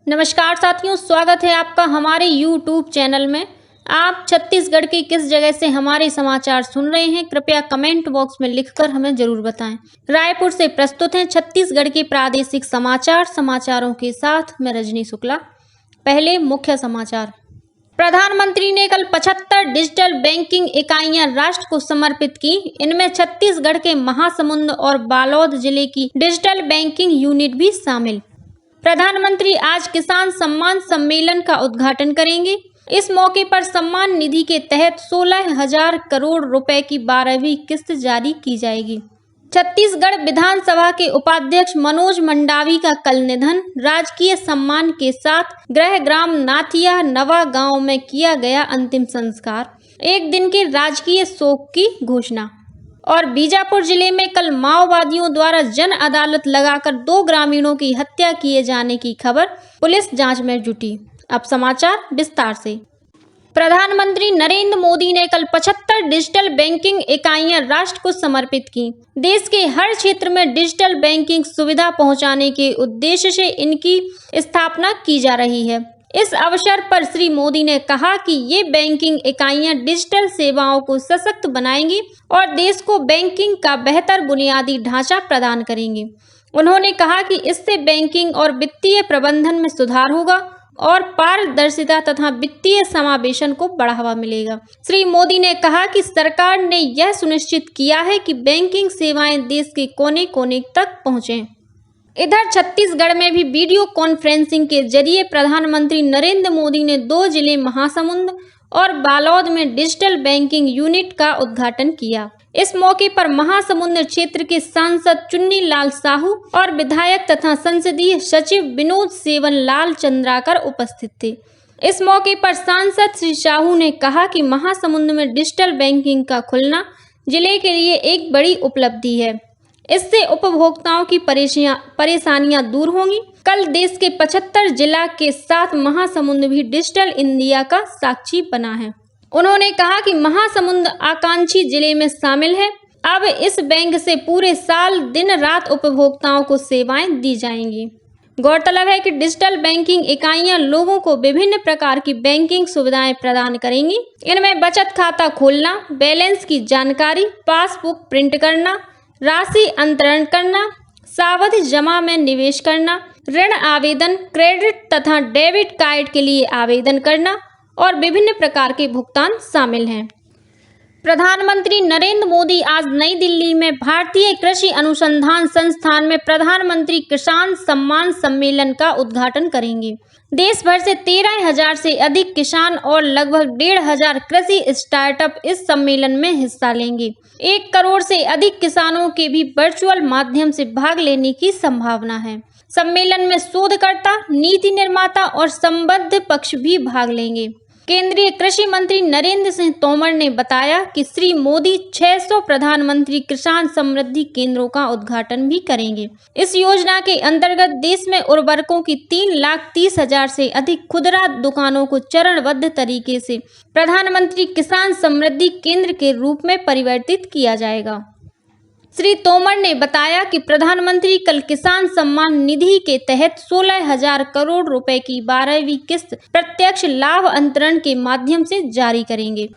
नमस्कार साथियों, स्वागत है आपका हमारे YouTube चैनल में। आप छत्तीसगढ़ की किस जगह से हमारे समाचार सुन रहे हैं, कृपया कमेंट बॉक्स में लिखकर हमें जरूर बताएं। रायपुर से प्रस्तुत हैं छत्तीसगढ़ के प्रादेशिक समाचारों के साथ मैं रजनी शुक्ला। पहले मुख्य समाचार। प्रधानमंत्री ने कल 75 डिजिटल बैंकिंग इकाइयां राष्ट्र को समर्पित की। इनमें छत्तीसगढ़ के महासमुंद और बालोद जिले की डिजिटल बैंकिंग यूनिट भी शामिल। प्रधानमंत्री आज किसान सम्मान सम्मेलन का उद्घाटन करेंगे। इस मौके पर सम्मान निधि के तहत 16,000 करोड़ रुपए की 12वीं किस्त जारी की जाएगी। छत्तीसगढ़ विधानसभा के उपाध्यक्ष मनोज मंडावी का कल निधन। राजकीय सम्मान के साथ गृहग्राम नाथिया नवा गांव में किया गया अंतिम संस्कार। एक दिन के राजकीय शोक की घोषणा। और बीजापुर जिले में कल माओवादियों द्वारा जन अदालत लगाकर 2 ग्रामीणों की हत्या किए जाने की खबर। पुलिस जांच में जुटी। अब समाचार विस्तार से। प्रधानमंत्री नरेंद्र मोदी ने कल 75 डिजिटल बैंकिंग इकाइयां राष्ट्र को समर्पित की। देश के हर क्षेत्र में डिजिटल बैंकिंग सुविधा पहुंचाने के उद्देश्य से इनकी स्थापना की जा रही है। इस अवसर पर श्री मोदी ने कहा कि ये बैंकिंग इकाइयां डिजिटल सेवाओं को सशक्त बनाएंगी और देश को बैंकिंग का बेहतर बुनियादी ढांचा प्रदान करेंगी। उन्होंने कहा कि इससे बैंकिंग और वित्तीय प्रबंधन में सुधार होगा और पारदर्शिता तथा वित्तीय समावेशन को बढ़ावा मिलेगा। श्री मोदी ने कहा कि सरकार ने यह सुनिश्चित किया है कि बैंकिंग सेवाएं देश के कोने कोने तक पहुंचें। इधर छत्तीसगढ़ में भी वीडियो कॉन्फ्रेंसिंग के जरिए प्रधानमंत्री नरेंद्र मोदी ने 2 जिले महासमुंद और बालोद में डिजिटल बैंकिंग यूनिट का उद्घाटन किया। इस मौके पर महासमुंद क्षेत्र के सांसद चुन्नी लाल साहू और विधायक तथा संसदीय सचिव विनोद सेवन लाल चंद्राकर उपस्थित थे। इस मौके पर सांसद श्री साहू ने कहा कि महासमुंद में डिजिटल बैंकिंग का खुलना जिले के लिए एक बड़ी उपलब्धि है। इससे उपभोक्ताओं की परेशानियां दूर होंगी। कल देश के 75 जिला के साथ महासमुंद भी डिजिटल इंडिया का साक्षी बना है। उन्होंने कहा कि महासमुंद आकांक्षी जिले में शामिल है। अब इस बैंक से पूरे साल दिन रात उपभोक्ताओं को सेवाएं दी जाएंगी। गौरतलब है कि डिजिटल बैंकिंग इकाइयां लोगों को विभिन्न प्रकार की बैंकिंग सुविधाएं प्रदान करेंगी। इनमें बचत खाता खोलना, बैलेंस की जानकारी, पासबुक प्रिंट करना, राशि अंतरण करना, सावधि जमा में निवेश करना, ऋण आवेदन, क्रेडिट तथा डेबिट कार्ड के लिए आवेदन करना और विभिन्न प्रकार के भुगतान शामिल हैं। प्रधानमंत्री नरेंद्र मोदी आज नई दिल्ली में भारतीय कृषि अनुसंधान संस्थान में प्रधानमंत्री किसान सम्मान सम्मेलन का उद्घाटन करेंगे। देश भर से 13,000 से अधिक किसान और लगभग 1,500 कृषि स्टार्टअप इस सम्मेलन में हिस्सा लेंगे। 1 करोड़ से अधिक किसानों के भी वर्चुअल माध्यम से भाग लेने की संभावना है। सम्मेलन में शोधकर्ता, नीति निर्माता और संबद्ध पक्ष भी भाग लेंगे। केंद्रीय कृषि मंत्री नरेंद्र सिंह तोमर ने बताया कि श्री मोदी 600 प्रधानमंत्री किसान समृद्धि केंद्रों का उद्घाटन भी करेंगे। इस योजना के अंतर्गत देश में उर्वरकों की 3,30,000 से अधिक खुदरा दुकानों को चरणबद्ध तरीके से प्रधानमंत्री किसान समृद्धि केंद्र के रूप में परिवर्तित किया जाएगा। श्री तोमर ने बताया कि प्रधानमंत्री कल किसान सम्मान निधि के तहत 16,000 करोड़ रुपए की 12वीं किस्त प्रत्यक्ष लाभ अंतरण के माध्यम से जारी करेंगे।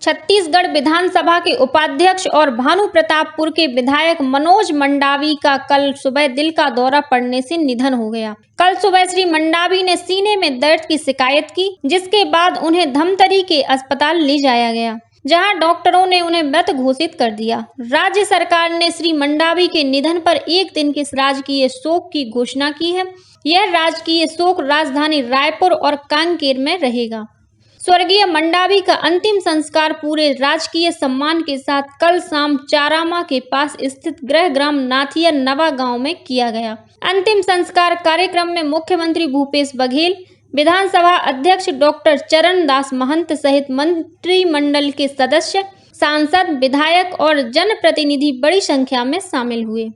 छत्तीसगढ़ विधानसभा के उपाध्यक्ष और भानु प्रतापपुर के विधायक मनोज मंडावी का कल सुबह दिल का दौरा पड़ने से निधन हो गया। कल सुबह श्री मंडावी ने सीने में दर्द की शिकायत की, जिसके बाद उन्हें धमतरी के अस्पताल ले जाया गया, जहां डॉक्टरों ने उन्हें मृत घोषित कर दिया। राज्य सरकार ने श्री मंडावी के निधन पर 1 दिन के राजकीय शोक की घोषणा की है। यह राजकीय शोक राजधानी रायपुर और कांकेर में रहेगा। स्वर्गीय मंडावी का अंतिम संस्कार पूरे राजकीय सम्मान के साथ कल शाम चारामा के पास स्थित गृहग्राम नाथिया नवा गांव में किया गया। अंतिम संस्कार कार्यक्रम में मुख्यमंत्री भूपेश बघेल, विधानसभा अध्यक्ष डॉक्टर चरण दास महंत सहित मंत्रिमंडल के सदस्य, सांसद, विधायक और जनप्रतिनिधि बड़ी संख्या में शामिल हुए।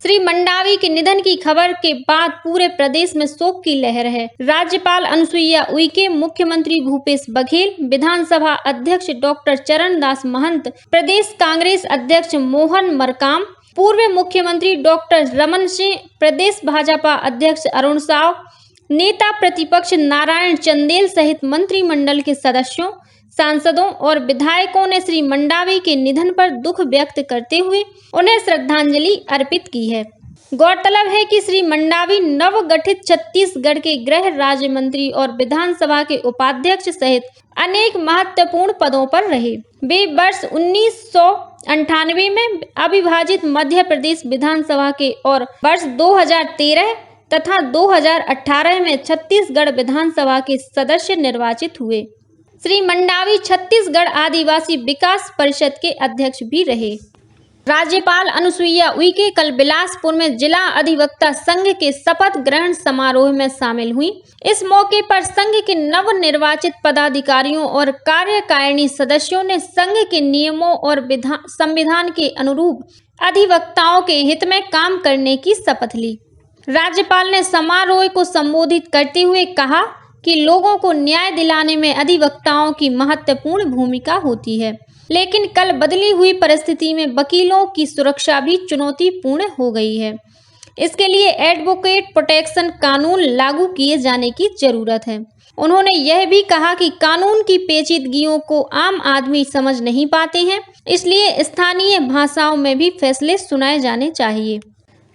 श्री मंडावी के निधन की खबर के बाद पूरे प्रदेश में शोक की लहर है। राज्यपाल अनुसुईया उइके, मुख्यमंत्री भूपेश बघेल, विधानसभा अध्यक्ष डॉक्टर चरण दास महंत, प्रदेश कांग्रेस अध्यक्ष मोहन मरकाम, पूर्व मुख्यमंत्री डॉक्टर रमन सिंह, प्रदेश भाजपा अध्यक्ष अरुण साव, नेता प्रतिपक्ष नारायण चंदेल सहित मंत्रिमंडल के सदस्यों, सांसदों और विधायकों ने श्री मंडावी के निधन पर दुख व्यक्त करते हुए उन्हें श्रद्धांजलि अर्पित की है। गौरतलब है कि श्री मंडावी नवगठित छत्तीसगढ़ के गृह राज्य मंत्री और विधानसभा के उपाध्यक्ष सहित अनेक महत्वपूर्ण पदों पर रहे। वे वर्ष 1998 में अविभाजित मध्य प्रदेश विधानसभा के और वर्ष 2013 तथा 2018 में छत्तीसगढ़ विधानसभा के सदस्य निर्वाचित हुए। श्री मंडावी छत्तीसगढ़ आदिवासी विकास परिषद के अध्यक्ष भी रहे। राज्यपाल अनुसुईया उइके कल बिलासपुर में जिला अधिवक्ता संघ के शपथ ग्रहण समारोह में शामिल हुई। इस मौके पर संघ के नवनिर्वाचित पदाधिकारियों और कार्यकारिणी सदस्यों ने संघ के नियमों और संविधान के अनुरूप अधिवक्ताओं के हित में काम करने की शपथ ली। राज्यपाल ने समारोह को संबोधित करते हुए कहा कि लोगों को न्याय दिलाने में अधिवक्ताओं की महत्वपूर्ण भूमिका होती है, लेकिन कल बदली हुई परिस्थिति में वकीलों की सुरक्षा भी चुनौतीपूर्ण हो गई है। इसके लिए एडवोकेट प्रोटेक्शन कानून लागू किए जाने की जरूरत है। उन्होंने यह भी कहा कि कानून की पेचीदगियों को आम आदमी समझ नहीं पाते हैं, इसलिए स्थानीय भाषाओं में भी फैसले सुनाए जाने चाहिए।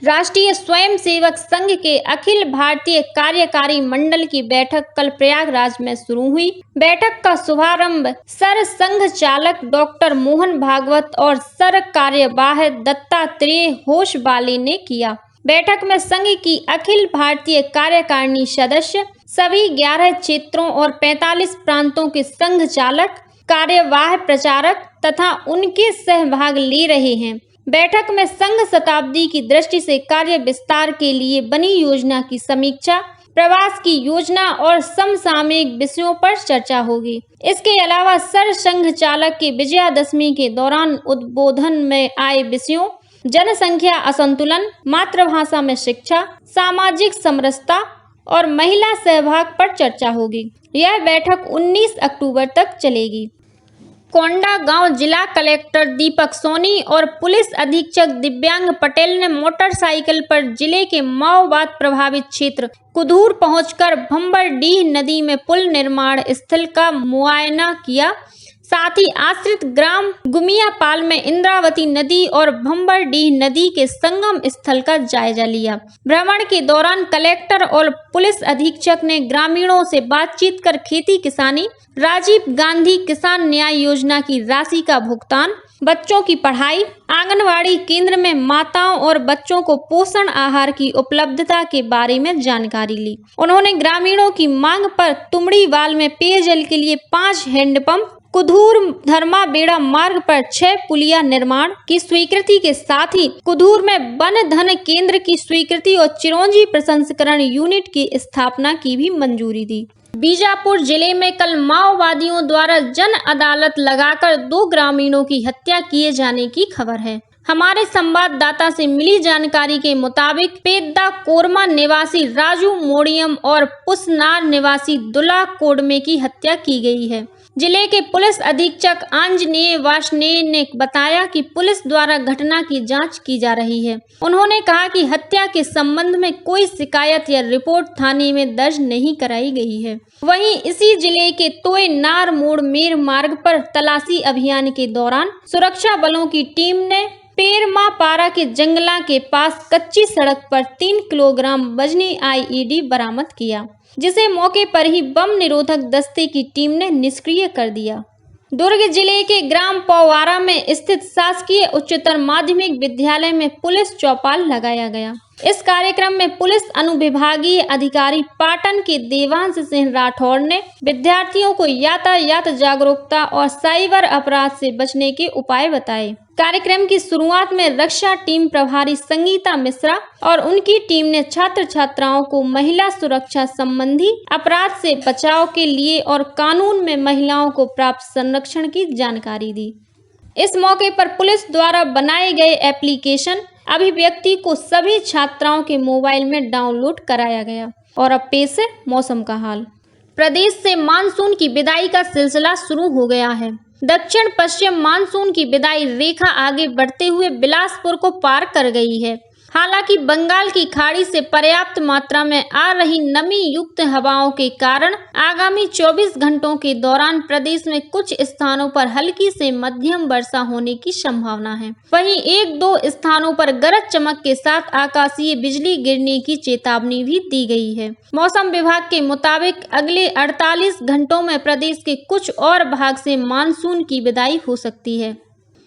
राष्ट्रीय स्वयंसेवक संघ के अखिल भारतीय कार्यकारी मंडल की बैठक कल प्रयागराज में शुरू हुई। बैठक का शुभारंभ सर संघ चालक डॉक्टर मोहन भागवत और सर कार्यवाह दत्तात्रेय होशबाले ने किया। बैठक में संघ की अखिल भारतीय कार्यकारिणी सदस्य, सभी 11 क्षेत्रों और 45 प्रांतों के संघ चालक, कार्यवाह प्रचारक तथा उनके सहभाग ले रहे हैं। बैठक में संघ शताब्दी की दृष्टि से कार्य विस्तार के लिए बनी योजना की समीक्षा, प्रवास की योजना और समसामयिक विषयों पर चर्चा होगी। इसके अलावा सर संघ चालक के विजयादशमी के दौरान उद्बोधन में आए विषयों, जनसंख्या असंतुलन, मातृभाषा में शिक्षा, सामाजिक समरसता और महिला सहभाग पर चर्चा होगी। यह बैठक 19 अक्टूबर तक चलेगी। कोंडागांव जिला कलेक्टर दीपक सोनी और पुलिस अधीक्षक दिव्यांग पटेल ने मोटरसाइकिल पर जिले के माओवाद प्रभावित क्षेत्र कुदूर पहुंचकर भंबरडीह नदी में पुल निर्माण स्थल का मुआयना किया। साथ ही आश्रित ग्राम गुमियापाल में इंद्रावती नदी और भंबरडीह नदी के संगम स्थल का जायजा लिया। भ्रमण के दौरान कलेक्टर और पुलिस अधीक्षक ने ग्रामीणों से बातचीत कर खेती किसानी, राजीव गांधी किसान न्याय योजना की राशि का भुगतान, बच्चों की पढ़ाई, आंगनवाड़ी केंद्र में माताओं और बच्चों को पोषण आहार की उपलब्धता के बारे में जानकारी ली। उन्होंने ग्रामीणों की मांग पर तुमड़ीवाल में पेयजल के लिए 5 हैंडपंप, कुदूर धर्मा बेड़ा मार्ग पर 6 पुलिया निर्माण की स्वीकृति के साथ ही कुदूर में वन धन केंद्र की स्वीकृति और चिरौंजी प्रसंस्करण यूनिट की स्थापना की भी मंजूरी दी। बीजापुर जिले में कल माओवादियों द्वारा जन अदालत लगाकर 2 ग्रामीणों की हत्या किए जाने की खबर है। हमारे संवाददाता से मिली जानकारी के मुताबिक पेद्दा कोरमा निवासी राजू मोडियम और पुसनार निवासी दुला कोडमे की हत्या की गई है। जिले के पुलिस अधीक्षक आंजनेय वार्ष्णेय ने बताया कि पुलिस द्वारा घटना की जांच की जा रही है। उन्होंने कहा कि हत्या के संबंध में कोई शिकायत या रिपोर्ट थाने में दर्ज नहीं कराई गई है। वहीं इसी जिले के तोय नार मोड़ मेर मार्ग पर तलाशी अभियान के दौरान सुरक्षा बलों की टीम ने पेरमा पारा के जंगला के पास कच्ची सड़क पर 3 किलोग्राम वजनी आईईडी बरामद किया, जिसे मौके पर ही बम निरोधक दस्ते की टीम ने निष्क्रिय कर दिया। दुर्ग जिले के ग्राम पौवारा में स्थित शासकीय उच्चतर माध्यमिक विद्यालय में पुलिस चौपाल लगाया गया। इस कार्यक्रम में पुलिस अनुविभागीय अधिकारी पाटन के देवांश सिंह राठौर ने विद्यार्थियों को यातायात जागरूकता और साइबर अपराध से बचने के उपाय बताए। कार्यक्रम की शुरुआत में रक्षा टीम प्रभारी संगीता मिश्रा और उनकी टीम ने छात्र छात्राओं को महिला सुरक्षा संबंधी अपराध से बचाव के लिए और कानून में महिलाओं को प्राप्त संरक्षण की जानकारी दी। इस मौके पर पुलिस द्वारा बनाए गए एप्लीकेशन अभिव्यक्ति को सभी छात्राओं के मोबाइल में डाउनलोड कराया गया। और अब पेश है मौसम का हाल। प्रदेश से मानसून की विदाई का सिलसिला शुरू हो गया है। दक्षिण पश्चिम मानसून की विदाई रेखा आगे बढ़ते हुए बिलासपुर को पार कर गई है। हालांकि बंगाल की खाड़ी से पर्याप्त मात्रा में आ रही नमी युक्त हवाओं के कारण आगामी 24 घंटों के दौरान प्रदेश में कुछ स्थानों पर हल्की से मध्यम वर्षा होने की संभावना है। वहीं 1-2 स्थानों पर गरज चमक के साथ आकाशीय बिजली गिरने की चेतावनी भी दी गई है। मौसम विभाग के मुताबिक अगले 48 घंटों में प्रदेश के कुछ और भाग से मानसून की विदाई हो सकती है।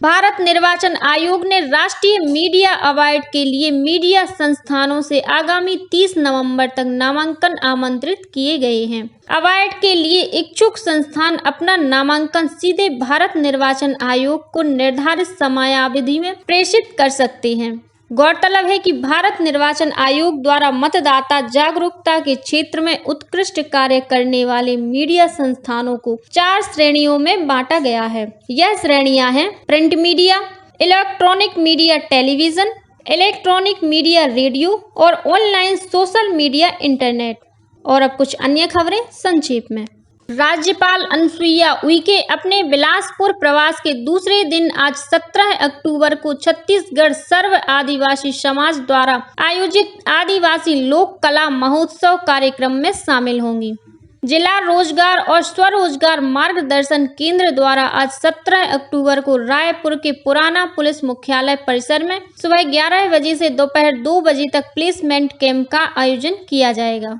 भारत निर्वाचन आयोग ने राष्ट्रीय मीडिया अवार्ड के लिए मीडिया संस्थानों से आगामी 30 नवंबर तक नामांकन आमंत्रित किए गए हैं। अवार्ड के लिए इच्छुक संस्थान अपना नामांकन सीधे भारत निर्वाचन आयोग को निर्धारित समयावधि में प्रेषित कर सकते हैं। गौरतलब है कि भारत निर्वाचन आयोग द्वारा मतदाता जागरूकता के क्षेत्र में उत्कृष्ट कार्य करने वाले मीडिया संस्थानों को 4 श्रेणियों में बांटा गया है। यह श्रेणियां हैं print media, electronic media television, electronic media radio और ऑनलाइन सोशल मीडिया इंटरनेट। और अब कुछ अन्य खबरें संक्षेप में। राज्यपाल अनुसुईया उइके अपने बिलासपुर प्रवास के दूसरे दिन आज 17 अक्टूबर को छत्तीसगढ़ सर्व आदिवासी समाज द्वारा आयोजित आदिवासी लोक कला महोत्सव कार्यक्रम में शामिल होंगी। जिला रोजगार और स्वरोजगार मार्गदर्शन केंद्र द्वारा आज 17 अक्टूबर को रायपुर के पुराना पुलिस मुख्यालय परिसर में सुबह 11 बजे से दोपहर 2 बजे तक प्लेसमेंट कैंप का आयोजन किया जाएगा।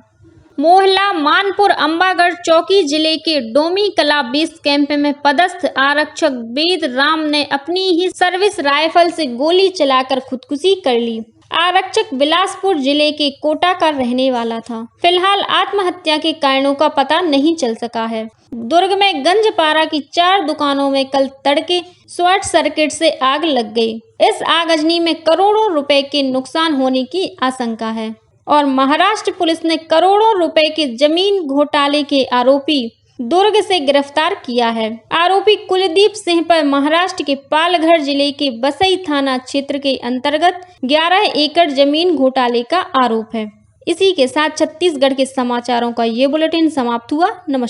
मोहला मानपुर अंबागढ़ चौकी जिले के डोमी कला बेस कैंप में पदस्थ आरक्षक वेद राम ने अपनी ही सर्विस राइफल से गोली चलाकर खुदकुशी कर ली। आरक्षक बिलासपुर जिले के कोटा का रहने वाला था। फिलहाल आत्महत्या के कारणों का पता नहीं चल सका है। दुर्ग में गंजपारा की 4 दुकानों में कल तड़के शॉर्ट सर्किट से आग लग गई। इस आगजनी में करोड़ों रुपए के नुकसान होने की आशंका है। और महाराष्ट्र पुलिस ने करोड़ों रुपए के जमीन घोटाले के आरोपी दुर्ग से गिरफ्तार किया है। आरोपी कुलदीप सिंह पर महाराष्ट्र के पालघर जिले के बसई थाना क्षेत्र के अंतर्गत 11 एकड़ जमीन घोटाले का आरोप है। इसी के साथ छत्तीसगढ़ के समाचारों का ये बुलेटिन समाप्त हुआ। नमस्कार।